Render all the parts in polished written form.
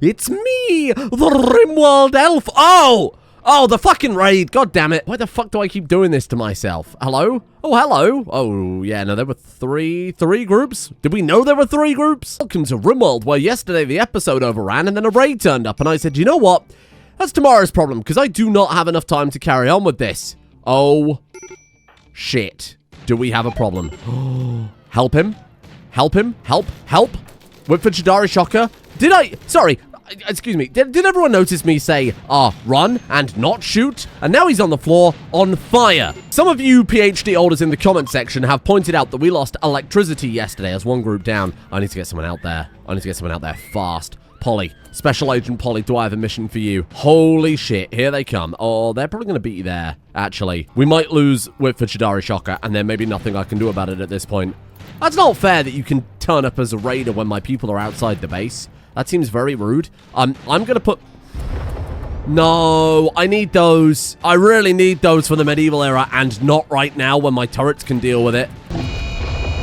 It's me, the Rimworld elf. Oh, the fucking raid. God damn it. Why the fuck do I keep doing this to myself? Hello? Oh, hello. Oh, yeah, no, there were three groups. Did we know there were 3 groups? Welcome to Rimworld, where yesterday the episode overran and then a raid turned up. And I said, you know what? That's tomorrow's problem, because I do not have enough time to carry on with this. Oh, shit. Do we have a problem? Help him. Help him. Help. Whitford Shadari Shocker. Sorry. Excuse me, did everyone notice me say, run and not shoot? And now he's on the floor on fire. Some of you PhD holders in the comment section have pointed out that we lost electricity yesterday as one group down. I need to get someone out there. Fast. Polly, Special Agent Polly, do I have a mission for you? Holy shit, here they come. Oh, they're probably going to beat you there, actually. We might lose Whitford Shadari Shocker, and there may be nothing I can do about it at this point. That's not fair that you can turn up as a raider when my people are outside the base. That seems very rude. I'm going to put... No, I need those. I really need those for the medieval era and not right now when my turrets can deal with it.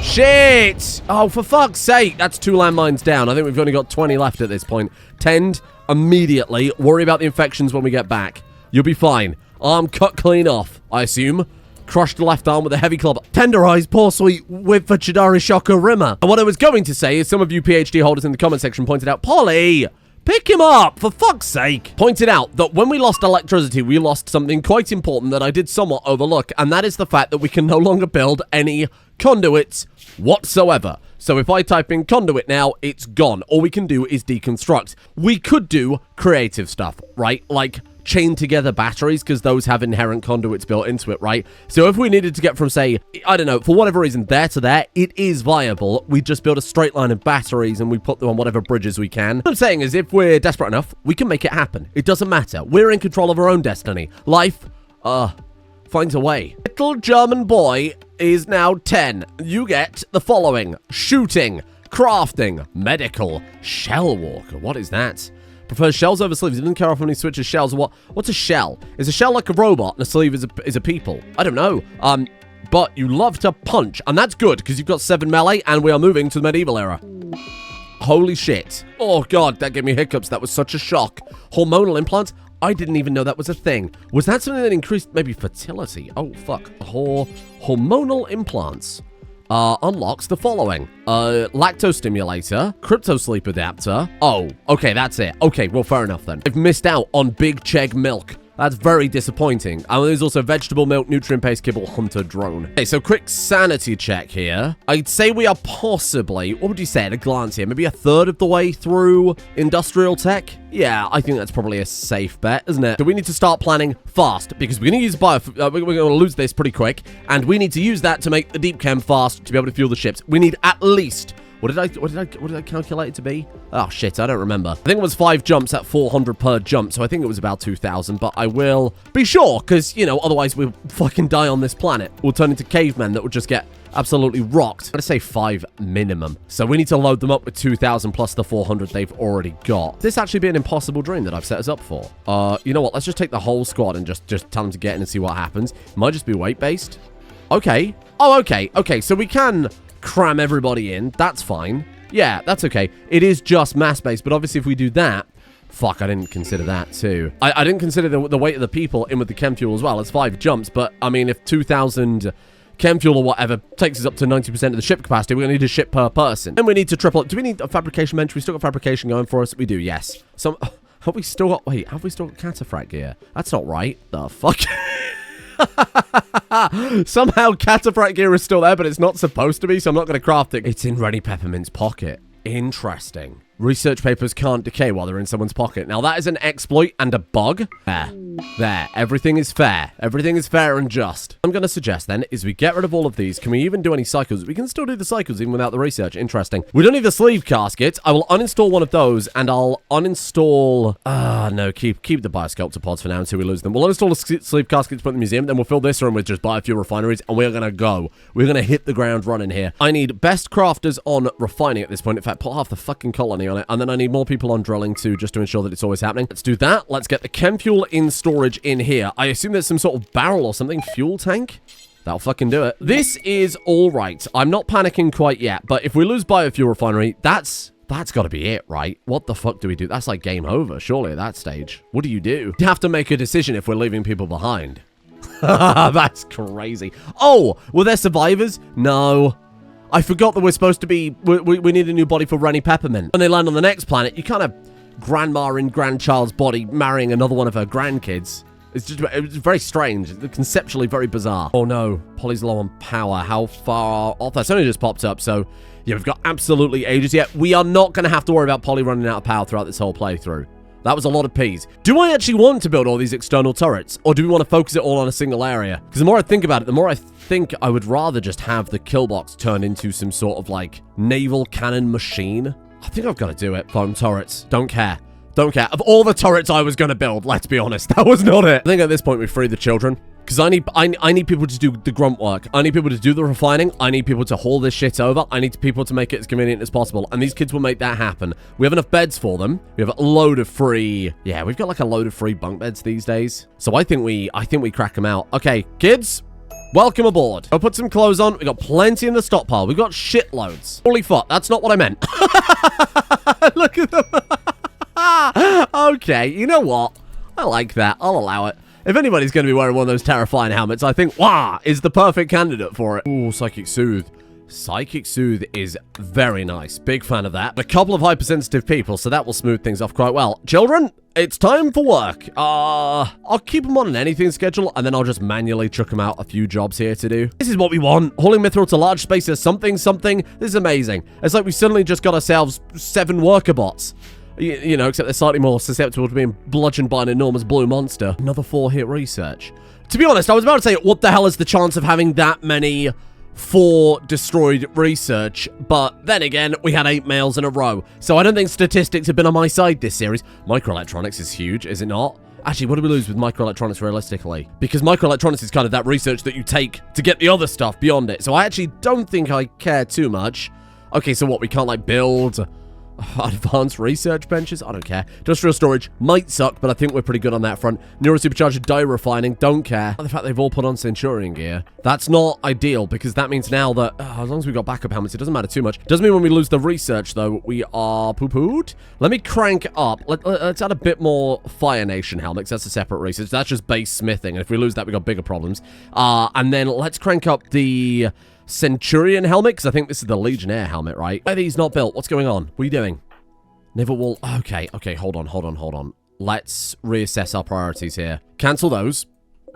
Shit! Oh, for fuck's sake. That's 2 landmines down. I think we've only got 20 left at this point. Tend immediately. Worry about the infections when we get back. You'll be fine. Arm cut clean off, I assume. Crushed the left arm with a heavy club. Tenderized poor sweet Whitford Shadari Shocker Rimmer. And what I was going to say is some of you PhD holders in the comment section pointed out, Polly, pick him up, for fuck's sake. Pointed out that when we lost electricity, we lost something quite important that I did somewhat overlook, and that is the fact that we can no longer build any conduits whatsoever. So if I type in conduit now, it's gone. All we can do is deconstruct. We could do creative stuff, right? Like chain together batteries, because those have inherent conduits built into it, right? So if we needed to get from, say, I don't know, for whatever reason, there to there, it is viable. We just build a straight line of batteries and we put them on whatever bridges we can. What I'm saying is, if we're desperate enough, we can make it happen. It doesn't matter. We're in control of our own destiny. Life, finds a way. Little German boy is now 10. You get the following: shooting, crafting, medical, shell walker. What is that? Prefers shells over sleeves. He doesn't care often when he switches shells. What's a shell? Is a shell like a robot and a sleeve is a people? I don't know. But you love to punch, and that's good because you've got 7 melee and we are moving to the medieval era. Holy shit. Oh god, that gave me hiccups. That was such a shock. Hormonal implants? I didn't even know that was a thing. Was that something that increased maybe fertility? Oh fuck. Hormonal implants. Unlocks the following. Lactose stimulator, crypto sleep adapter. Oh, okay, that's it. Okay, well, fair enough then. I've missed out on Big Chegg milk. That's very disappointing. And there's also vegetable milk, nutrient-based kibble, hunter drone. Okay, so quick sanity check here. I'd say we are possibly, what would you say at a glance here? Maybe a third of the way through industrial tech? Yeah, I think that's probably a safe bet, isn't it? So we need to start planning fast because we're going to use we're going to lose this pretty quick, and we need to use that to make the deep chem fast to be able to fuel the ships. We need at least... What did I calculate it to be? Oh, shit, I don't remember. I think it was 5 jumps at 400 per jump, so I think it was about 2,000, but I will be sure, because, you know, otherwise we'll fucking die on this planet. We'll turn into cavemen that would just get absolutely rocked. I'm going to say 5 minimum. So we need to load them up with 2,000 plus the 400 they've already got. This actually be an impossible dream that I've set us up for. You know what? Let's just take the whole squad and just tell them to get in and see what happens. It might just be weight-based. Okay. Oh, okay. Okay, so we can cram everybody in. That's fine. Yeah, that's okay. It is just mass-based, but obviously if we do that... Fuck, I didn't consider that too. I didn't consider the weight of the people in with the chem fuel as well. It's 5 jumps, but I mean, if 2,000 chem fuel or whatever takes us up to 90% of the ship capacity, we're going to need a ship per person. And we need to triple it. Do we need a fabrication bench? We still got fabrication going for us? We do, yes. Have we still got... Wait, have we still got cataphract gear? That's not right. The fuck? Somehow cataphract gear is still there, but it's not supposed to be, so I'm not going to craft it. It's in Rennie Peppermint's pocket. Interesting. Research papers can't decay while they're in someone's pocket. Now, that is an exploit and a bug. There. Everything is fair. Everything is fair and just. I'm going to suggest, then, is we get rid of all of these. Can we even do any cycles? We can still do the cycles even without the research. Interesting. We don't need the sleeve casket. I will uninstall one of those, and I'll uninstall... no, keep the biosculptor pods for now until we lose them. We'll uninstall the sleeve caskets, put in the museum, then we'll fill this room with just biofuel refineries, and we're going to go. We're going to hit the ground running here. I need best crafters on refining at this point. In fact, put half the fucking colony on it, and then I need more people on drilling too, just to ensure that it's always happening. Let's do that. Let's get the chem fuel in storage in here. I assume there's some sort of barrel or something. Fuel tank? That'll fucking do it. This is all right. I'm not panicking quite yet, but if we lose biofuel refinery, that's That's got to be it, right? What the fuck do we do? That's like game over, surely, at that stage. What do? You have to make a decision if we're leaving people behind. That's crazy. Oh, were there survivors? No. I forgot that we're supposed to be... We need a new body for Rennie Peppermint. When they land on the next planet, you kind of... Grandma in grandchild's body marrying another one of her grandkids. It's very strange. It's conceptually very bizarre. Oh no, Polly's low on power. How far off? That's only just popped up, so... Yeah, we've got absolutely ages yet. We are not going to have to worry about Polly running out of power throughout this whole playthrough. That was a lot of P's. Do I actually want to build all these external turrets? Or do we want to focus it all on a single area? Because the more I think about it, the more I think I would rather just have the kill box turn into some sort of, like, naval cannon machine. I think I've got to do it. Foam turrets. Don't care. Don't care. Of all the turrets I was going to build, let's be honest, that was not it. I think at this point we free the children. Because I need people to do the grunt work. I need people to do the refining. I need people to haul this shit over. I need people to make it as convenient as possible. And these kids will make that happen. We have enough beds for them. We have a load of free... Yeah, we've got like a load of free bunk beds these days. So I think we crack them out. Okay, kids, welcome aboard. I'll put some clothes on. We got plenty in the stockpile. We got shitloads. Holy fuck, that's not what I meant. Look at them. Okay, you know what? I like that. I'll allow it. If anybody's going to be wearing one of those terrifying helmets, I think Wah is the perfect candidate for it. Ooh, Psychic Soothe. Psychic Soothe is very nice. Big fan of that. A couple of hypersensitive people, so that will smooth things off quite well. Children, it's time for work. I'll keep them on an anything schedule, and then I'll just manually chuck them out a few jobs here to do. This is what we want. Hauling mithril to large spaces, something. This is amazing. It's like we suddenly just got ourselves 7 worker bots. You know, except they're slightly more susceptible to being bludgeoned by an enormous blue monster. Another 4-hit research. To be honest, I was about to say, what the hell is the chance of having that many 4 destroyed research? But then again, we had 8 males in a row. So I don't think statistics have been on my side this series. Microelectronics is huge, is it not? Actually, what do we lose with microelectronics realistically? Because microelectronics is kind of that research that you take to get the other stuff beyond it. So I actually don't think I care too much. Okay, so what, we can't, like, build... advanced research benches? I don't care. Industrial storage might suck, but I think we're pretty good on that front. Neurosupercharged dye refining, don't care. The fact they've all put on Centurion gear, that's not ideal, because that means now that, as long as we've got backup helmets, it doesn't matter too much. Doesn't mean when we lose the research, though, we are poo-pooed. Let me crank up. Let's add a bit more Fire Nation helmets. That's a separate research. That's just base smithing, and if we lose that, we got bigger problems. And then let's crank up the... Centurion helmet, because I think this is the Legionnaire helmet, right? Why are these not built? What's going on? What are you doing? Naval wall. Okay, hold on. Let's reassess our priorities here. Cancel those.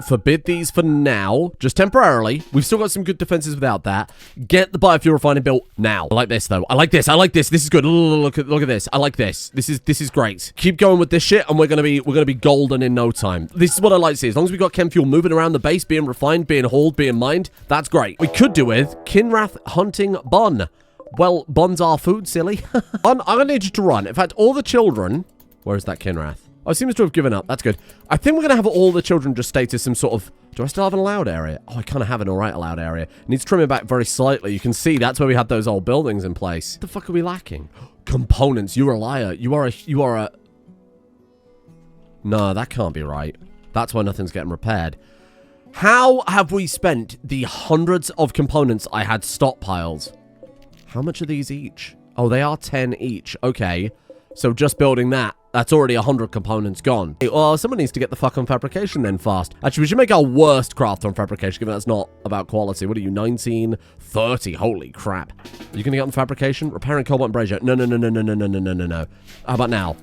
Forbid these for now, just temporarily. We've still got some good defenses without that. Get the biofuel refining built now. I like this though. I like this. This is good. Look at this. I like this. This is great. Keep going with this shit, and we're gonna be golden in no time. This is what I like to see. As long as we got chem fuel moving around the base, being refined, being hauled, being mined, that's great. We could do with Kinrath hunting bun. Well, buns are food, silly. I'm gonna need you to run. In fact, all the children. Where is that Kinrath? Oh, it seems to have given up. That's good. I think we're going to have all the children just stay to some sort of... Do I still have an allowed area? Oh, I kind of have an alright allowed area. It needs trimming back very slightly. You can see that's where we had those old buildings in place. What the fuck are we lacking? Components. You're a liar. You are a... No, that can't be right. That's why nothing's getting repaired. How have we spent the hundreds of components I had stockpiled? How much are these each? Oh, they are 10 each. Okay. So just building that. That's already 100 components gone. Well, someone needs to get the fuck on fabrication then fast. Actually, we should make our worst craft on fabrication, given that's not about quality. What are you, 1930? Holy crap. Are you going to get on fabrication? Repairing cobalt and brazier. No. How about now?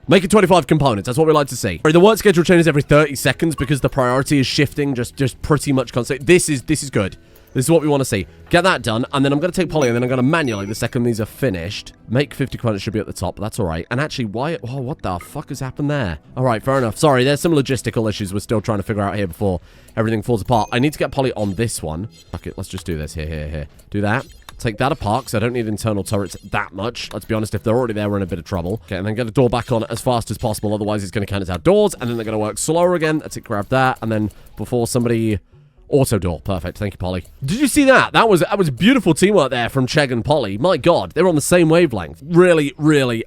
Make it 25 components. That's what we like to see. The work schedule changes every 30 seconds because the priority is shifting just pretty much constant. This is good. This is what we want to see. Get that done, and then I'm going to take Polly, and then I'm going to manually, the second these are finished, make 50 components should be at the top, but that's all right. And actually, why... Oh, what the fuck has happened there? All right, fair enough. Sorry, there's some logistical issues we're still trying to figure out here before everything falls apart. I need to get Polly on this one. Fuck it, let's just do this. Here. Do that. Take that apart, because I don't need internal turrets that much. Let's be honest, if they're already there, we're in a bit of trouble. Okay, and then get the door back on as fast as possible, otherwise it's going to count as outdoors, and then they're going to work slower again. That's it, grab that, and then before somebody... Auto door. Perfect. Thank you, Polly. Did you see that? That was beautiful teamwork there from Chegg and Polly. My God, they were on the same wavelength. Really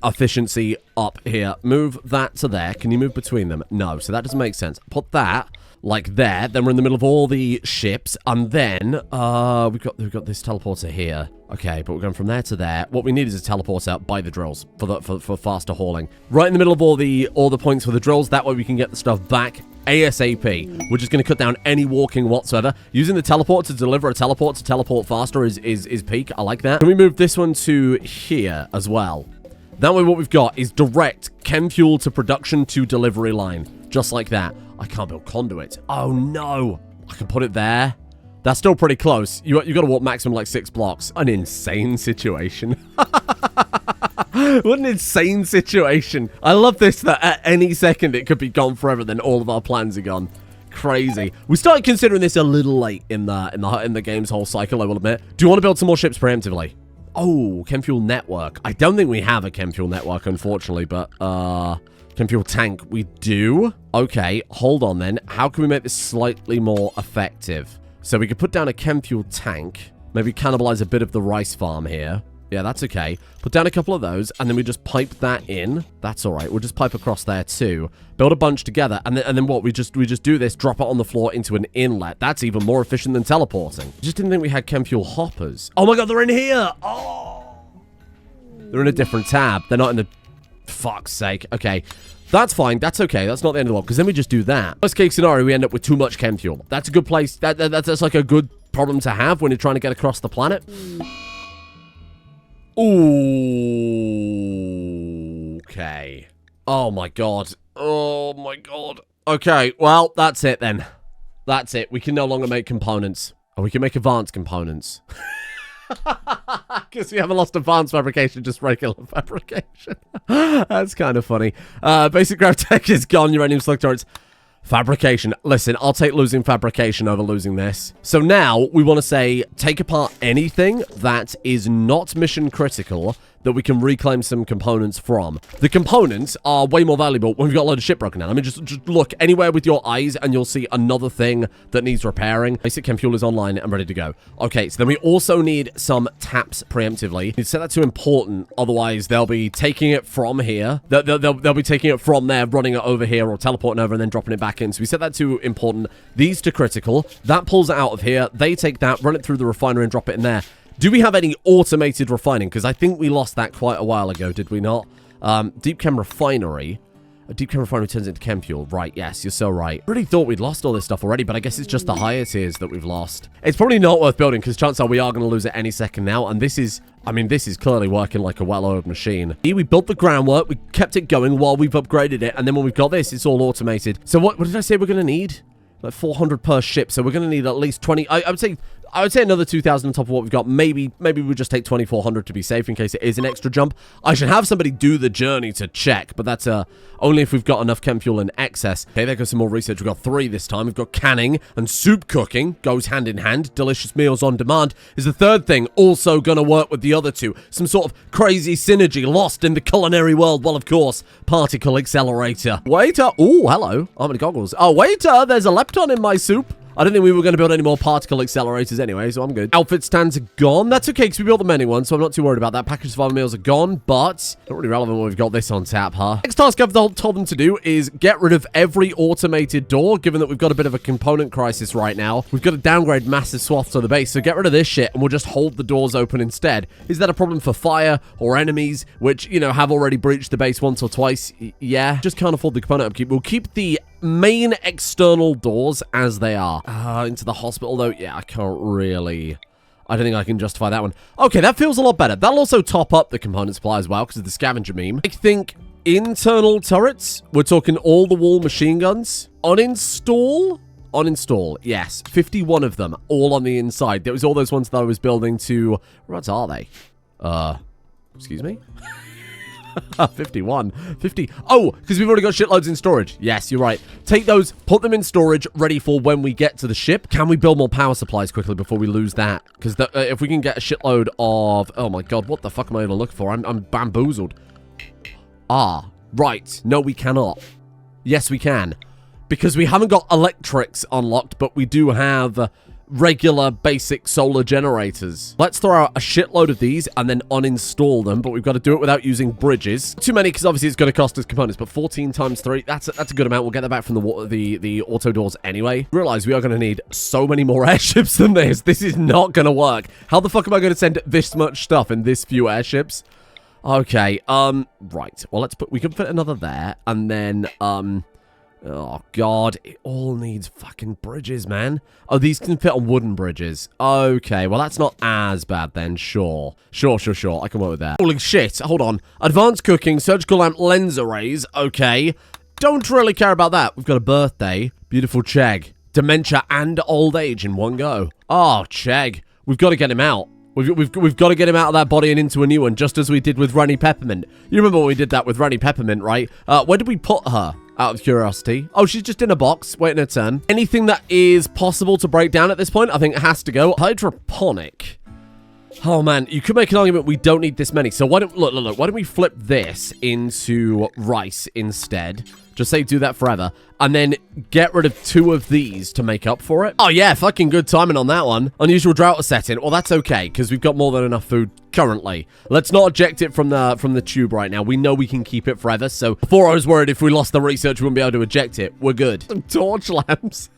efficiency up here. Move that to there. Can you move between them? No, so that doesn't make sense. Put that like there. Then we're in the middle of all the ships. And then we've got this teleporter here. Okay, but we're going from there to there. What we need is a teleporter by the drills for faster hauling. Right in the middle of all the points for the drills. That way we can get the stuff back ASAP. We're just going to cut down any walking whatsoever. Using the teleport to deliver a teleport to teleport faster is peak. I like that. Can we move this one to here as well? That way what we've got is direct chem fuel to production to delivery line. Just like that. I can't build conduits. Oh no. I can put it there. That's still pretty close. You got to walk maximum like 6 blocks. An insane situation. What an insane situation. I love this, that at any second it could be gone forever, then all of our plans are gone. Crazy. We started considering this a little late in the game's whole cycle, I will admit. Do you want to build some more ships preemptively? Oh, chem fuel network. I don't think we have a chem fuel network, unfortunately, but chem fuel tank we do. Okay, hold on then. How can we make this slightly more effective? So we could put down a chem fuel tank, maybe cannibalize a bit of the rice farm here. Yeah, that's okay. Put down a couple of those, and then we just pipe that in. That's all right. We'll just pipe across there too. Build a bunch together, and then what? We just do this, drop it on the floor into an inlet. That's even more efficient than teleporting. Just didn't think we had chem fuel hoppers. Oh my god, they're in here! Oh! They're in a different tab. They're not in the... Fuck's sake. Okay. That's fine. That's okay. That's not the end of the world, because then we just do that. Worst case scenario, we end up with too much chem fuel. That's a good place. That's like a good problem to have when you're trying to get across the planet. Ooh. Okay. Oh my god. Oh my god. Okay, well, that's it then. That's it. We can no longer make components. Or we can make advanced components. Because we haven't lost advanced fabrication, just regular fabrication. That's kind of funny. Basic gravitech is gone. Uranium slug turrets. Fabrication. Listen, I'll take losing fabrication over losing this. So now we want to say take apart anything that is not mission critical that we can reclaim some components from. The components are way more valuable when we've got a load of shit broken down. I mean, just look anywhere with your eyes and you'll see another thing that needs repairing. Basic chem fuel is online and ready to go. Okay, so then we also need some taps preemptively. You set that to important, otherwise they'll be taking it from here. They'll be taking it from there, running it over here or teleporting over and then dropping it back in. So we set that to important, these to critical. That pulls it out of here. They take that, run it through the refinery and drop it in there. Do we have any automated refining? Because I think we lost that quite a while ago, did we not? Deep chem refinery. A deep chem refinery turns into chem fuel. Right, yes, you're so right. I really thought we'd lost all this stuff already, but I guess it's just the higher tiers that we've lost. It's probably not worth building, because chances are we are going to lose it any second now, and this is... I mean, this is clearly working like a well-oiled machine. We built the groundwork, we kept it going while we've upgraded it, and then when we've got this, it's all automated. So what did I say we're going to need? Like 400 per ship, so we're going to need at least 20... I would say another 2,000 on top of what we've got. Maybe we'll just take 2,400 to be safe in case it is an extra jump. I should have somebody do the journey to check, but that's only if we've got enough chem fuel in excess. Okay, there goes some more research. We've got 3 this time. We've got canning and soup cooking. Goes hand in hand. Delicious meals on demand is the third thing. Also gonna work with the other two. Some sort of crazy synergy lost in the culinary world. Well, of course, particle accelerator. Waiter. Oh, hello. Armored goggles. Oh, waiter, there's a lepton in my soup. I don't think we were going to build any more particle accelerators anyway, so I'm good. Outfit stands are gone. That's okay, because we built the many ones, so I'm not too worried about that. Packaged survival meals are gone, but not really relevant when we've got this on tap, huh? Next task I've told them to do is get rid of every automated door, given that we've got a bit of a component crisis right now. We've got to downgrade massive swaths of the base, so get rid of this shit, and we'll just hold the doors open instead. Is that a problem for fire or enemies, which, you know, have already breached the base once or twice? Yeah, just can't afford the component upkeep. We'll keep the main external doors as they are. Into the hospital, though, yeah, I can't really... I don't think I can justify that one. Okay, that feels a lot better. That'll also top up the component supply as well, because of the scavenger meme. I think internal turrets, we're talking all the wall machine guns. Uninstall, yes. 51 of them, all on the inside. There was all those ones that I was building to... What are they? Excuse me? 51. 50. Oh, because we've already got shitloads in storage. Yes, you're right. Take those, put them in storage, ready for when we get to the ship. Can we build more power supplies quickly before we lose that? Because if we can get a shitload of... Oh my god, what the fuck am I even looking for? I'm bamboozled. Ah, right. No, we cannot. Yes, we can. Because we haven't got electrics unlocked, but we do have regular basic solar generators. Let's throw out a shitload of these and then uninstall them, but we've got to do it without using bridges. Too many, because obviously it's going to cost us components, but 14 times 3, that's a good amount. We'll get that back from the auto doors anyway. Realize we are going to need so many more airships than this. This is not going to work. How the fuck am I going to send this much stuff in this few airships? Okay, right. Well, we can put another there, and then, oh, God. It all needs fucking bridges, man. Oh, these can fit on wooden bridges. Okay, well, that's not as bad then. Sure. Sure. I can work with that. Holy shit. Hold on. Advanced cooking, surgical lamp, lens arrays. Okay. Don't really care about that. We've got a birthday. Beautiful Chegg. Dementia and old age in one go. Oh, Chegg. We've got to get him out. We've got to get him out of that body and into a new one, just as we did with Ranny Peppermint. You remember when we did that with Ranny Peppermint, right? Where did we put her? Out of curiosity. Oh, she's just in a box, waiting her turn. Anything that is possible to break down at this point, I think it has to go. Hydroponic. Oh, man. You could make an argument we don't need this many. So why don't... Look. Why don't we flip this into rice instead? Just say do that forever. And then get rid of 2 of these to make up for it. Oh, yeah. Fucking good timing on that one. Unusual drought setting. Well, that's okay, because we've got more than enough food currently. Let's not eject it from the tube right now. We know we can keep it forever. So before I was worried if we lost the research, we wouldn't be able to eject it. We're good. Some torch lamps.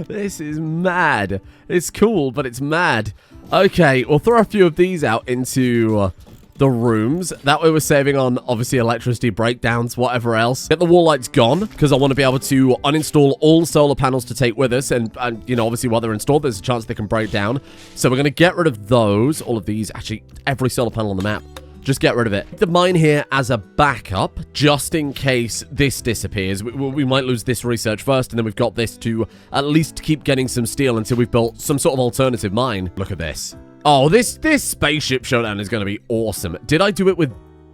This is mad. It's cool, but it's mad. Okay, we'll throw a few of these out into the rooms. That way we're saving on, obviously, electricity breakdowns, whatever else. Get the wall lights gone, because I want to be able to uninstall all solar panels to take with us. And you know, obviously, while they're installed, there's a chance they can break down. So we're going to get rid of those. All of these. Actually, every solar panel on the map. Just get rid of it. The mine here as a backup, just in case this disappears. We might lose this research first, and then we've got this to at least keep getting some steel until we've built some sort of alternative mine. Look at this. Oh, this spaceship showdown is going to be awesome. Did I do it with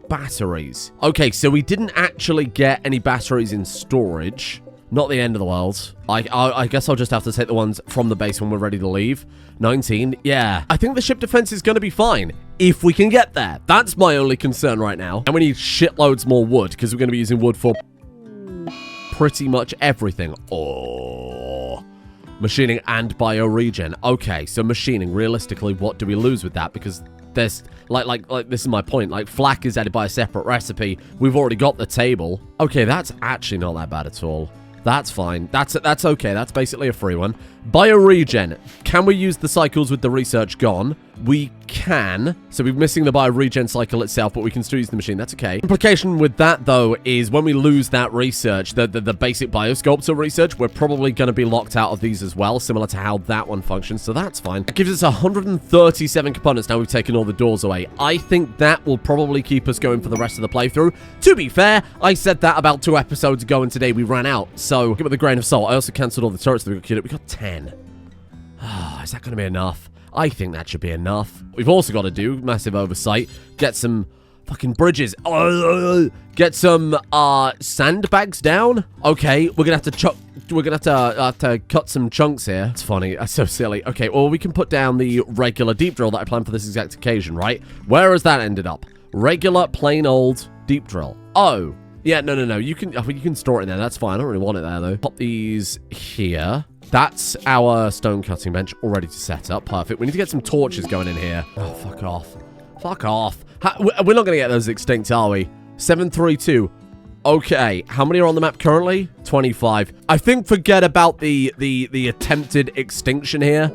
batteries? Okay, so we didn't actually get any batteries in storage. Not the end of the world. I guess I'll just have to take the ones from the base when we're ready to leave. 19. Yeah. I think the ship defense is going to be fine. If we can get there. That's my only concern right now. And we need shitloads more wood, because we're going to be using wood for pretty much everything. Oh. Machining and bioregen. Okay, so machining. Realistically, what do we lose with that? Because there's, like, this is my point. Like, flak is added by a separate recipe. We've already got the table. Okay, that's actually not that bad at all. That's fine. That's okay. That's basically a free one. Bioregen. Can we use the cycles with the research gone? We can. So we're missing the bioregen cycle itself, but we can still use the machine. That's okay. Implication with that, though, is when we lose that research, the basic biosculptor research, we're probably going to be locked out of these as well, similar to how that one functions. So that's fine. It gives us 137 components now we've taken all the doors away. I think that will probably keep us going for the rest of the playthrough. To be fair, I said that about 2 episodes ago, and today we ran out. So give it a grain of salt. I also cancelled all the turrets that we got. We got 10. Is that going to be enough? I think that should be enough. We've also got to do massive oversight. Get some fucking bridges. Get some sandbags down. Okay, we're gonna have to cut some chunks here. It's funny. That's so silly. Okay, well, we can put down the regular deep drill that I planned for this exact occasion, right? Where has that ended up? Regular, plain old deep drill. Oh. Yeah, no. You can store it in there. That's fine. I don't really want it there, though. Pop these here. That's our stone cutting bench all ready to set up. Perfect. We need to get some torches going in here. Oh, fuck off. Fuck off. We're not going to get those extinct, are we? 732. Okay. How many are on the map currently? 25. I think forget about the attempted extinction here.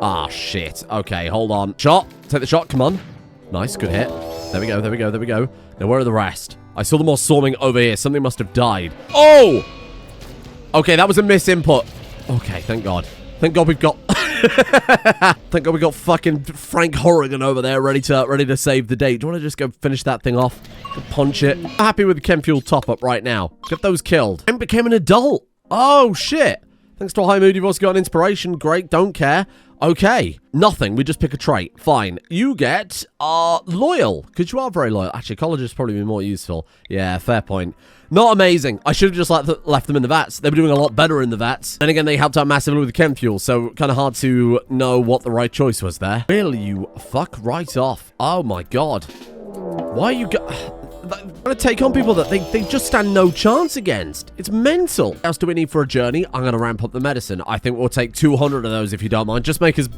Ah, shit. Okay, hold on. Shot. Take the shot. Come on. Nice. Good hit. There we go. Now, where are the rest? I saw them all swarming over here. Something must have died. Oh! Okay, that was a misinput. Okay, thank God. Thank God we've got... Thank God we got fucking Frank Horrigan over there ready to save the day. Do you want to just go finish that thing off? Punch it. I'm happy with the chem fuel top-up right now. Get those killed. And became an adult. Oh, shit. Thanks to a high mood, you've also got an inspiration. Great, don't care. Okay, nothing. We just pick a trait. Fine. You get loyal, because you are very loyal. Actually, ecologist probably be more useful. Yeah, fair point. Not amazing. I should have just left them in the vats. They were doing a lot better in the vats. Then again, they helped out massively with the chem fuel, so kind of hard to know what the right choice was there. Will you fuck right off? Oh my God. Why are you gonna take on people that they just stand no chance against. It's mental. What else do we need for a journey? I'm gonna ramp up the medicine. I think we'll take 200 of those if you don't mind. Just make as...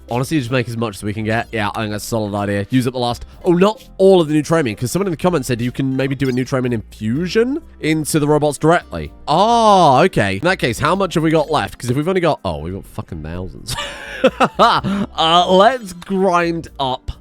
Honestly, just make as much as we can get. Yeah, I think that's a solid idea. Use up the last... Oh, not all of the nutramium, because someone in the comments said you can maybe do a nutramium infusion into the robots directly. Oh, okay. In that case, how much have we got left? Because if we've only got... Oh, we've got fucking thousands. Let's grind up.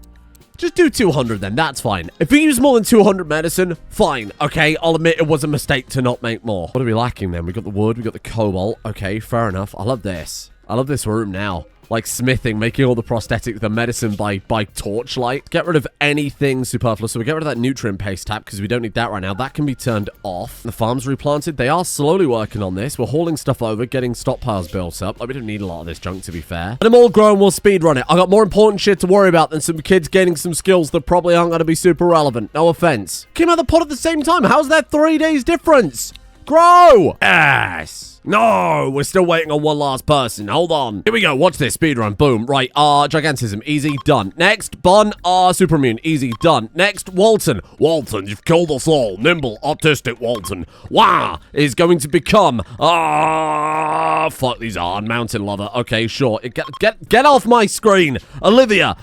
Just do 200 then. That's fine. If we use more than 200 medicine, fine. Okay, I'll admit it was a mistake to not make more. What are we lacking then? We got the wood. We got the cobalt. Okay, fair enough. I love this. I love this room now. Like smithing, making all the prosthetics, the medicine by torchlight. Get rid of anything superfluous. So we get rid of that nutrient paste tap because we don't need that right now. That can be turned off. The farm's replanted. They are slowly working on this. We're hauling stuff over, getting stockpiles built up. Like, we don't need a lot of this junk, to be fair. Let them all grow and we'll speedrun it. I got more important shit to worry about than some kids gaining some skills that probably aren't going to be super relevant. No offense. Came out of the pod at the same time. How's that 3 days difference? Grow! Yes! No, we're still waiting on one last person. Hold on. Here we go. Watch this. Speedrun. Boom. Right. Gigantism. Easy. Done. Next. Bun. Superimmune. Easy. Done. Next. Walton. Walton, you've killed us all. Nimble. Autistic Walton. Wah! Is going to become... fuck these are. Mountain lover. Okay, sure. Get off my screen. Olivia.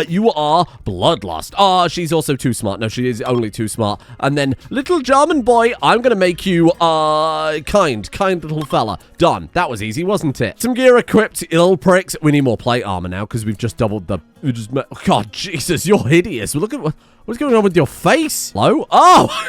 You are Bloodlust. She's also too smart. No, she is only too smart. And then, little German boy, I'm going to make you, kind little fella. Done. That was easy, wasn't it? Some gear equipped, little pricks. We need more plate armor now because we've just doubled the... God, Jesus, you're hideous. Look at what's going on with your face. Hello? Oh!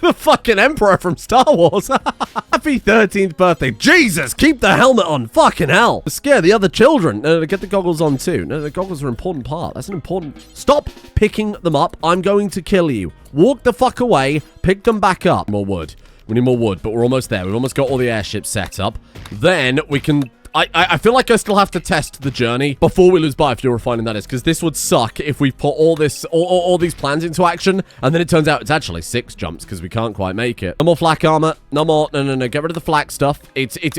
The fucking Emperor from Star Wars. Happy 13th birthday. Jesus, keep the helmet on. Fucking hell. Scare the other children. No, get the goggles on too. No, the goggles are an important part. That's an important... Stop picking them up. I'm going to kill you. Walk the fuck away. Pick them back up. More wood. We need more wood, but we're almost there. We've almost got all the airships set up. Then we can... I feel like I still have to test the journey before we lose biofuel refining, that is, because this would suck if we put all these plans into action, and then it turns out it's actually 6 jumps, because we can't quite make it. No more flak armor. No more. No. Get rid of the flak stuff.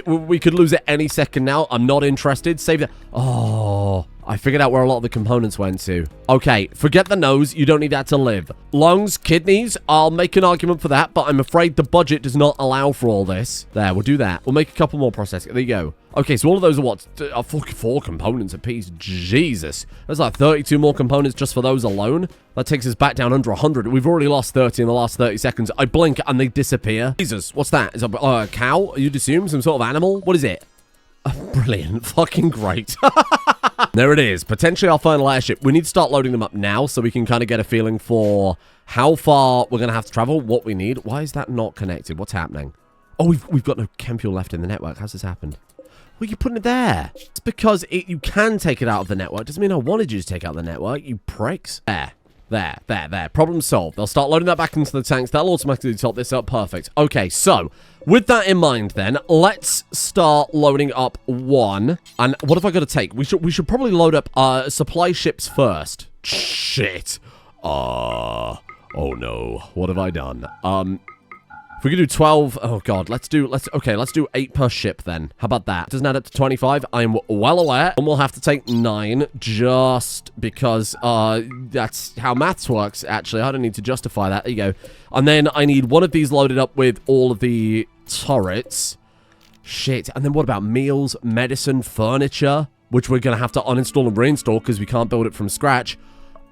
We could lose it any second now. I'm not interested. Save that. Oh... I figured out where a lot of the components went to. Okay, forget the nose. You don't need that to live. Lungs, kidneys, I'll make an argument for that, but I'm afraid the budget does not allow for all this. There, we'll do that. We'll make a couple more processing. There you go. Okay, so all of those are what? 4 components apiece. Jesus. There's like 32 more components just for those alone. That takes us back down under 100. We've already lost 30 in the last 30 seconds. I blink and they disappear. Jesus, what's that? Is it a cow? You'd assume? Some sort of animal? What is it? Brilliant. Fucking great. There it is. Potentially our final airship. We need to start loading them up now so we can kind of get a feeling for how far we're going to have to travel, what we need. Why is that not connected? What's happening? Oh, we've got no chem fuel left in the network. How's this happened? Well, you're putting it there. It's because you can take it out of the network. Doesn't mean I wanted you to take out the network, you pricks. There. Problem solved. They'll start loading that back into the tanks. That'll automatically top this up. Perfect. Okay, so with that in mind then, let's start loading up one. And what have I got to take? We should probably load up supply ships first. Shit. Oh no. What have I done? If we could do 12, oh god, let's do 8 per ship then. How about that? Doesn't add up to 25. I'm well aware. And we'll have to take 9 just because that's how maths works, actually. I don't need to justify that. There you go. And then I need one of these loaded up with all of the turrets. Shit. And then what about meals, medicine, furniture, which we're going to have to uninstall and reinstall because we can't build it from scratch.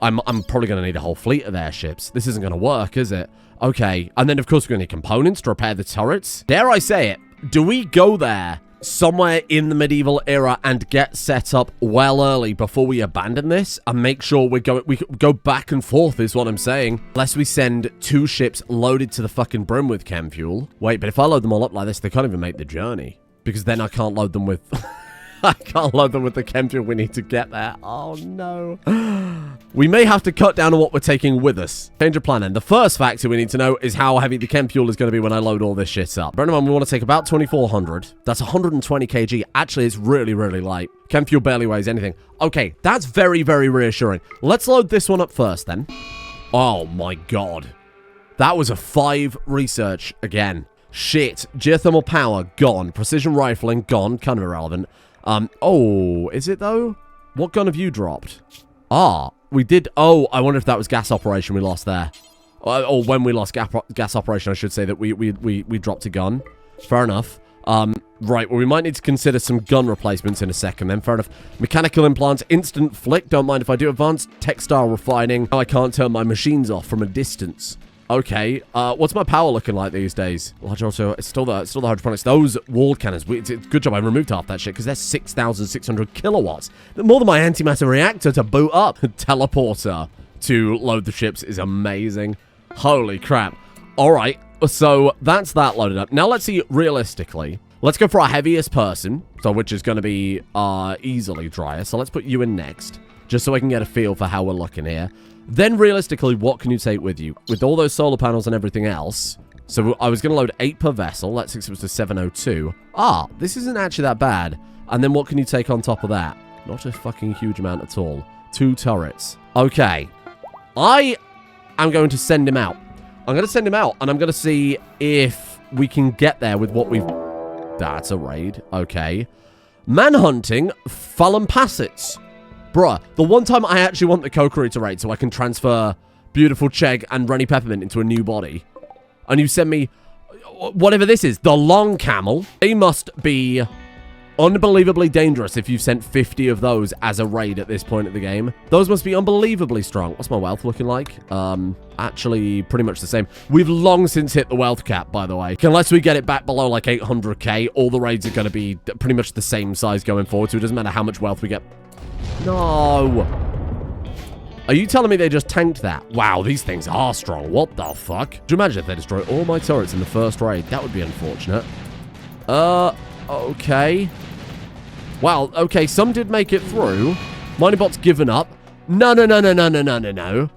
I'm probably going to need a whole fleet of airships. This isn't going to work, is it? Okay, and then of course we're going to need components to repair the turrets. Dare I say it, do we go there somewhere in the medieval era and get set up well early before we abandon this and make sure we go back and forth is what I'm saying. Unless we send 2 ships loaded to the fucking brim with chem fuel. Wait, but if I load them all up like this, they can't even make the journey. Because then I can't load them with... I can't load them with the chem fuel we need to get there. Oh, no. We may have to cut down on what we're taking with us. Change of plan then. The first factor we need to know is how heavy the chem fuel is going to be when I load all this shit up. Bear in mind, we want to take about 2,400. That's 120 kg. Actually, it's really, really light. Chem fuel barely weighs anything. Okay, that's very, very reassuring. Let's load this one up first then. Oh, my God. That was a 5 research again. Shit. Geothermal power, gone. Precision rifling, gone. Kind of irrelevant. Oh, is it though? What gun have you dropped? We did. Oh, I wonder if that was gas operation we lost there. Or when we lost gas operation, I should say that we dropped a gun. Fair enough. Right, well, we might need to consider some gun replacements in a second then. Fair enough. Mechanical implants, instant flick. Don't mind if I do. Advanced textile refining. Now I can't turn my machines off from a distance. Okay, what's my power looking like these days? Large also, it's still the hydroponics. Those wall cannons, it's a good job I removed half that shit, because they're 6,600 kilowatts. More than my antimatter reactor to boot up. Teleporter to load the ships is amazing. Holy crap. All right, so that's that loaded up. Now let's see, realistically, let's go for our heaviest person, so which is going to be easily drier. So let's put you in next, just so I can get a feel for how we're looking here. Then, realistically, what can you take with you? With all those solar panels and everything else. So I was going to load 8 per vessel. Let's say it was to 702. This isn't actually that bad. And then what can you take on top of that? Not a fucking huge amount at all. 2 turrets. Okay. I am going to send him out. I'm going to send him out, and I'm going to see if we can get there with what we've... That's a raid. Okay. Manhunting Phalampassets. Bruh, the one time I actually want the Kokorita raid so I can transfer Beautiful Chegg and Rennie Peppermint into a new body. And you send me... whatever this is. The Long Camel. They must be unbelievably dangerous if you've sent 50 of those as a raid at this point of the game. Those must be unbelievably strong. What's my wealth looking like? Actually, pretty much the same. We've long since hit the wealth cap, by the way. Unless we get it back below, like, 800k, all the raids are going to be pretty much the same size going forward, so it doesn't matter how much wealth we get. No. Are you telling me they just tanked that? Wow, these things are strong. What the fuck? Do you imagine if they destroy all my turrets in the first raid? That would be unfortunate. Okay. Wow, okay, some did make it through. Minibot's given up. No.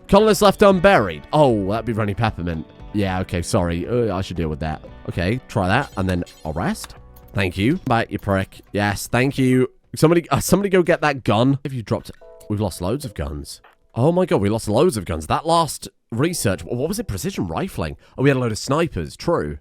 Colonists left unburied. Oh, that'd be Rennie Peppermint. Yeah, okay, sorry. I should deal with that. Okay, try that, and then arrest. Thank you. Bite, you prick. Yes, thank you. Somebody go get that gun. If you dropped... We've lost loads of guns. Oh my god, we lost loads of guns. That last research... What was it? Precision rifling? Oh, we had a load of snipers. True.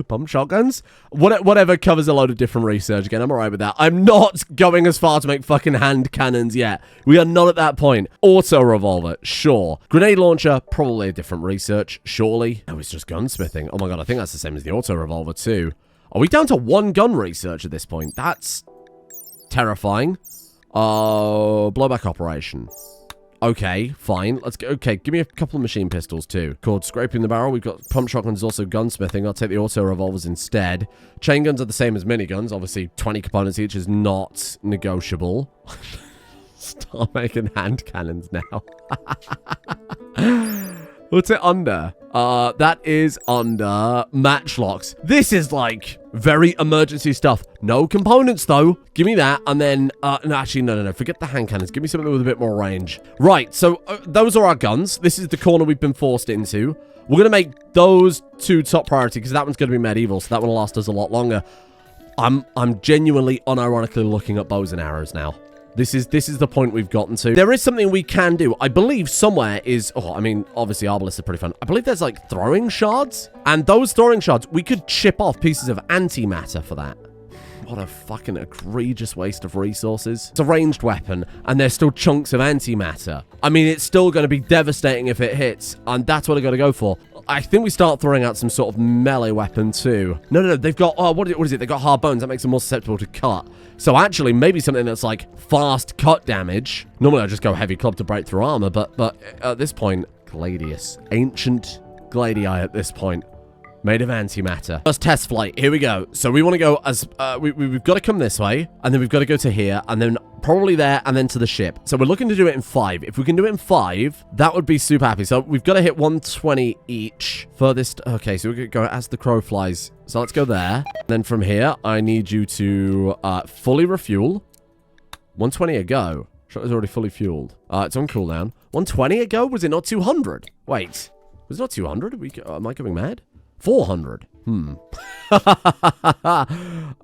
Pump shotguns? Whatever covers a load of different research. Again, I'm alright with that. I'm not going as far to make fucking hand cannons yet. We are not at that point. Auto revolver. Sure. Grenade launcher. Probably a different research. Surely. No, it's just gunsmithing. Oh my god, I think that's the same as the auto revolver too. Are we down to 1 gun research at this point? That's terrifying. Blowback operation. Okay, fine. Let's go. Okay, give me a couple of machine pistols too. Called scraping the barrel. We've got pump shotguns, also gunsmithing. I'll take the auto revolvers instead. Chain guns are the same as miniguns. Obviously, 20 components each is not negotiable. Start making hand cannons now. What's it under? That is under matchlocks. This is like very emergency stuff. No components though. Give me that. And then, no, actually, no. Forget the hand cannons. Give me something with a bit more range. Right. So those are our guns. This is the corner we've been forced into. We're going to make those 2 top priority because that one's going to be medieval. So that one will last us a lot longer. I'm genuinely unironically looking at bows and arrows now. This is the point we've gotten to. There is something we can do. I believe somewhere is... Oh, I mean, obviously, arbalists are pretty fun. I believe there's, like, throwing shards. And those throwing shards, we could chip off pieces of antimatter for that. What a fucking egregious waste of resources. It's a ranged weapon, and there's still chunks of antimatter. I mean, it's still going to be devastating if it hits, and that's what I got to go for. I think we start throwing out some sort of melee weapon too. No, they've got... Oh, what is it? They've got hard bones. That makes them more susceptible to cut. So actually, maybe something that's like fast cut damage. Normally, I just go heavy club to break through armor, but at this point, Gladius. Ancient Gladii at this point. Made of antimatter. First test flight. Here we go. So we want to go as... we've got to come this way, and then we've got to go to here, and then probably there, and then to the ship. So we're looking to do it in 5. If we can do it in 5, that would be super happy. So we've got to hit 120 each. Furthest... Okay, so we're going to go as the crow flies. So let's go there. Then from here, I need you to fully refuel. 120 a go. Shot is already fully fueled. It's on cooldown. 120 a go? Was it not 200? Wait. Was it not 200? Am I going mad? 400.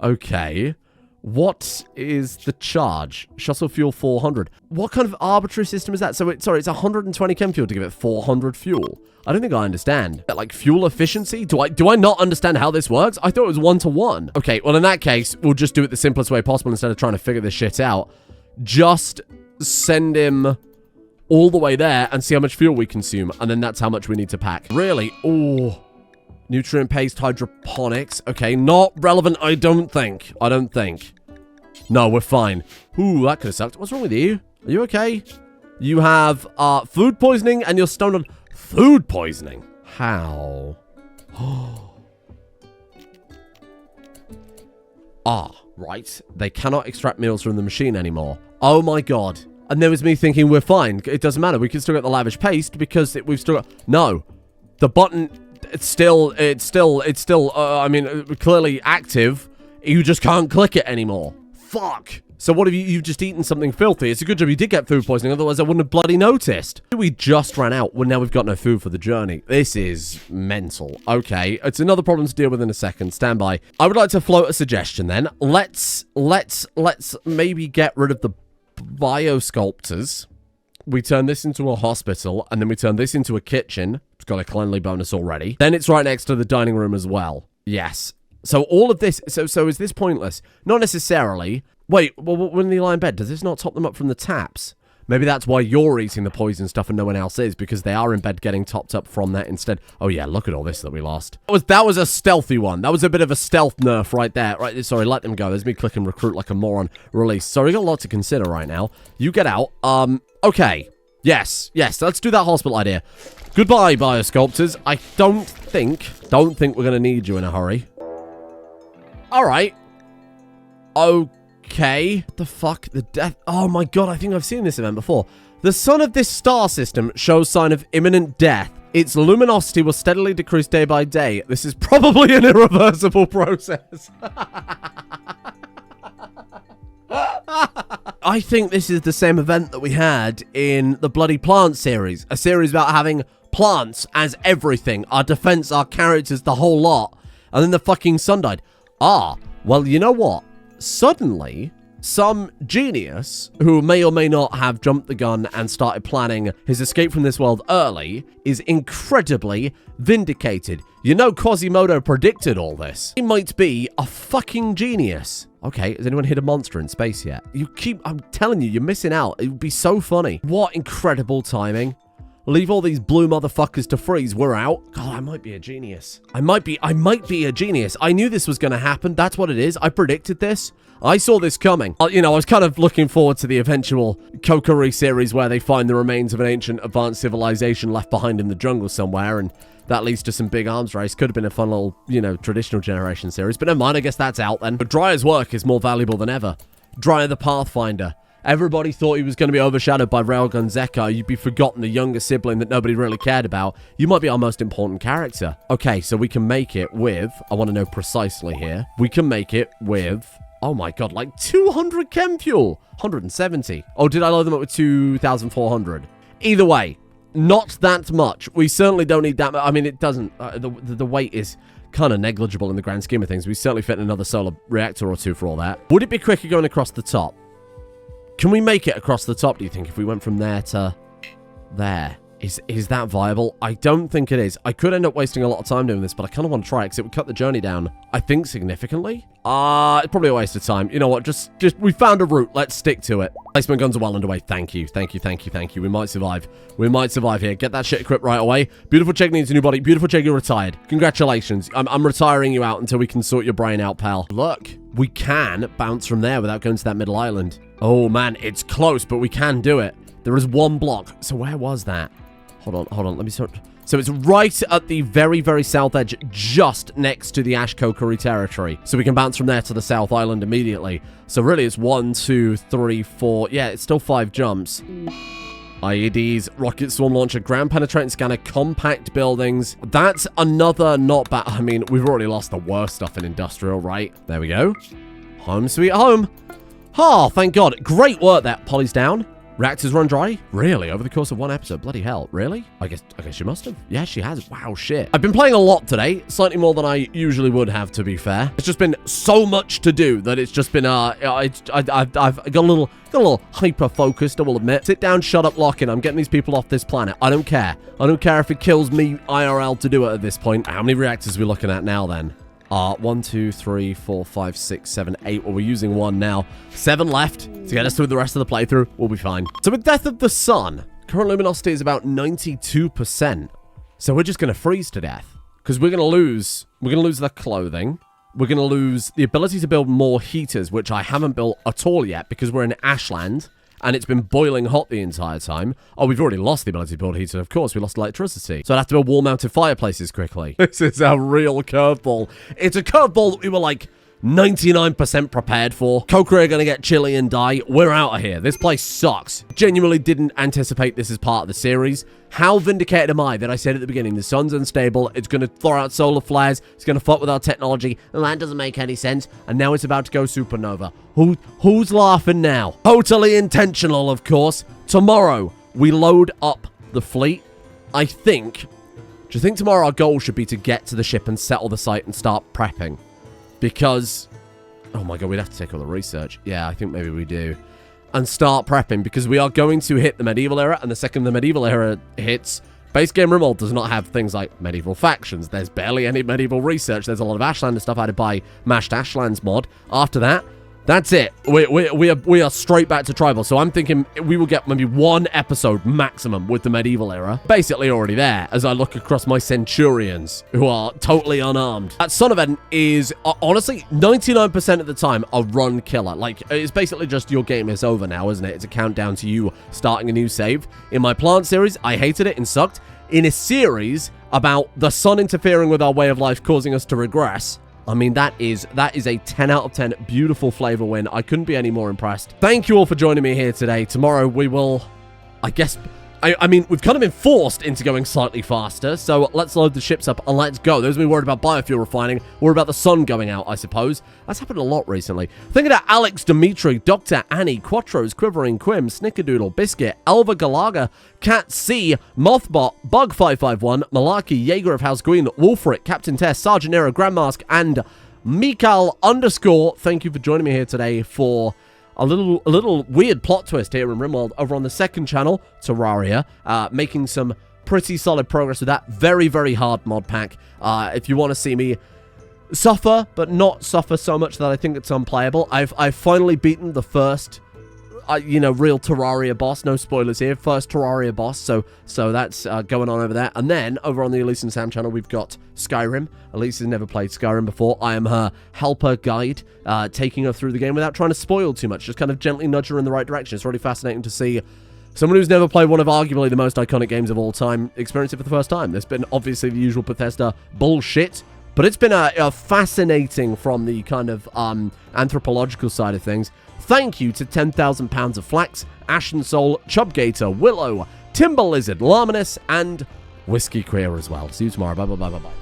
Okay. What is the charge? Shuttle fuel 400. What kind of arbitrary system is that? So it's 120 chem fuel to give it 400 fuel. I don't think I understand. Like fuel efficiency? Do I not understand how this works? I thought it was 1-to-1. Okay, well in that case, we'll just do it the simplest way possible instead of trying to figure this shit out. Just send him all the way there and see how much fuel we consume. And then that's how much we need to pack. Really? Oh, nutrient-based hydroponics. Okay, not relevant, I don't think. No, we're fine. Ooh, that could have sucked. What's wrong with you? Are you okay? You have food poisoning and you're stoned on food poisoning. How? Right. They cannot extract meals from the machine anymore. Oh my god. And there was me thinking we're fine. It doesn't matter. We can still get the lavish paste because we've still got... No. The button, it's still, I mean, clearly active. You just can't click it anymore. Fuck. So what have you've just eaten something filthy? It's a good job you did get food poisoning, otherwise I wouldn't have bloody noticed. We just ran out. Well, now we've got no food for the journey. This is mental. Okay, it's another problem to deal with in a second. Stand by. I would like to float a suggestion then. Let's maybe get rid of the biosculptors. We turn this into a hospital, and then we turn this into a kitchen. It's got a cleanly bonus already. Then it's right next to the dining room as well. Yes. So all of this, so is this pointless? Not necessarily. Wait, well, when they lie in bed, does this not top them up from the taps? Maybe that's why you're eating the poison stuff and no one else is, because they are in bed getting topped up from that instead. Oh yeah, look at all this that we lost. That was a stealthy one. That was a bit of a stealth nerf right there. Right, sorry, let them go. There's me clicking recruit like a moron. Release. Sorry, we got a lot to consider right now. You get out. Okay. Yes, let's do that hospital idea. Goodbye, biosculptors. I don't think we're going to need you in a hurry. All right. Okay. The fuck? The death. Oh my god, I think I've seen this event before. The sun of this star system shows sign of imminent death. Its luminosity will steadily decrease day by day. This is probably an irreversible process. I think this is the same event that we had in the bloody plant series. A series about having plants as everything. Our defense, our characters, the whole lot. And then the fucking sun died. Well, you know what? Suddenly, some genius who may or may not have jumped the gun and started planning his escape from this world early is incredibly vindicated. You know, Quasimodo predicted all this. He might be a fucking genius. Okay, has anyone hit a monster in space yet? I'm telling you, you're missing out. It would be so funny. What incredible timing. Leave all these blue motherfuckers to freeze. We're out. God, I might be a genius. I might be a genius. I knew this was going to happen. That's what it is. I predicted this. I saw this coming. You know, I was kind of looking forward to the eventual Kokiri series where they find the remains of an ancient advanced civilization left behind in the jungle somewhere, and that leads to some big arms race. Could have been a fun little, you know, traditional generation series, but never mind. I guess that's out then. But Dryer's work is more valuable than ever. Dryer the Pathfinder. Everybody thought he was going to be overshadowed by Railgun Zeka. You'd be forgotten, the younger sibling that nobody really cared about. You might be our most important character. Okay, so we can make it with... I want to know precisely here. We can make it with... Oh my god, like 200 chem fuel. 170. Oh, did I load them up with 2,400? Either way, not that much. We certainly don't need that much. I mean, it doesn't... the weight is kind of negligible in the grand scheme of things. We certainly fit in another solar reactor or two for all that. Would it be quicker going across the top? Can we make it across the top, do you think, if we went from there to there? Is that viable? I don't think it is. I could end up wasting a lot of time doing this, but I kind of want to try it because it would cut the journey down, I think, significantly. It's probably a waste of time. You know what? Just we found a route. Let's stick to it. Placement guns are well underway. Thank you. We might survive. We might survive here. Get that shit equipped right away. Beautiful Chegg needs a new body. Beautiful Chegg, you're retired. Congratulations. I'm retiring you out until we can sort your brain out, pal. Look, we can bounce from there without going to that middle island. Oh, man, it's close, but we can do it. There is one block. So where was that? Hold on. Let me sort... So it's right at the very, very south edge, just next to the Ash Kokiri territory. So we can bounce from there to the South Island immediately. So really, it's 1, 2, 3, 4... Yeah, it's still 5 jumps. IEDs, rocket swarm launcher, ground penetrating scanner, compact buildings. That's another not bad... I mean, we've already lost the worst stuff in industrial, right? There we go. Home sweet home. Oh, thank God. Great work there. Polly's down. Reactors run dry? Really? Over the course of one episode? Bloody hell. Really? I guess she must have. Yeah, she has. Wow, shit. I've been playing a lot today. Slightly more than I usually would have, to be fair. It's just been so much to do that it's just been, I've got a little hyper-focused, I will admit. Sit down, shut up, lock in. I'm getting these people off this planet. I don't care. I don't care if it kills me IRL to do it at this point. How many reactors are we looking at now, then? 1, 2, 3, 4, 5, 6, 7, 8. Well, we're using 1 now. 7 left to get us through the rest of the playthrough. We'll be fine. So with Death of the Sun, Current luminosity is about 92%. So we're just going to freeze to death. Because we're going to lose the clothing. We're going to lose the ability to build more heaters, which I haven't built at all yet because we're in Ashland. And it's been boiling hot the entire time. Oh, we've already lost the ability to build heaters, of course. We lost electricity. So I'd have to build wall-mounted fireplaces quickly. This is a real curveball. It's a curveball that we were like 99% prepared for. Kokiri are going to get chilly and die. We're out of here. This place sucks. Genuinely didn't anticipate this as part of the series. How vindicated am I that I said at the beginning, the sun's unstable, it's going to throw out solar flares, it's going to fuck with our technology, and that doesn't make any sense, and now it's about to go supernova. Who's laughing now? Totally intentional, of course. Tomorrow, we load up the fleet. I think... Do you think tomorrow our goal should be to get to the ship and settle the site and start prepping? Because... Oh my god, we'd have to take all the research. Yeah, I think maybe we do. And start prepping, because we are going to hit the medieval era, and the second the medieval era hits, base game Rimworld does not have things like medieval factions. There's barely any medieval research. There's a lot of Ashlander stuff added by Mashed Ashlands mod. After that, that's it. We are straight back to tribal. So I'm thinking we will get maybe one episode maximum with the medieval era. Basically already there as I look across my centurions who are totally unarmed. That sun event is honestly 99% of the time a run killer. Like it's basically just your game is over now, isn't it? It's a countdown to you starting a new save. In my plant series, I hated it and sucked. In a series about the sun interfering with our way of life, causing us to regress, I mean, that is a 10 out of 10 beautiful flavor win. I couldn't be any more impressed. Thank you all for joining me here today. Tomorrow we will, I guess... I mean, we've kind of been forced into going slightly faster, so let's load the ships up and let's go. Those of me worried about biofuel refining, worried about the sun going out, I suppose. That's happened a lot recently. Thinking of Alex, Dimitri, Dr. Annie, Quattros, Quivering, Quim, Snickerdoodle, Biscuit, Elva Galaga, Cat C, Mothbot, Bug551, Malarkey, Jaeger of House Green, Wolfrit, Captain Tess, Sergeant Nero, Grandmask, and Mikal _ Thank you for joining me here today for a little weird plot twist here in Rimworld over on the second channel, Terraria, making some pretty solid progress with that very, very hard mod pack. If you want to see me suffer, but not suffer so much that I think it's unplayable, I've finally beaten the first, real Terraria boss. No spoilers here. First Terraria boss, so that's going on over there. And then over on the Elise and Sam channel, we've got Skyrim. Elise has never played Skyrim before. I am her helper guide, taking her through the game without trying to spoil too much, just kind of gently nudge her in the right direction. It's really fascinating to see someone who's never played one of arguably the most iconic games of all time experience it for the first time. There's been obviously the usual Bethesda bullshit, but it's been a fascinating from the kind of anthropological side of things. Thank you to 10,000 Pounds of Flax, Ashen Soul, Chubgator, Willow, Timber Lizard, Larminus, and Whiskey Queer as well. See you tomorrow. Bye, bye, bye, bye, bye.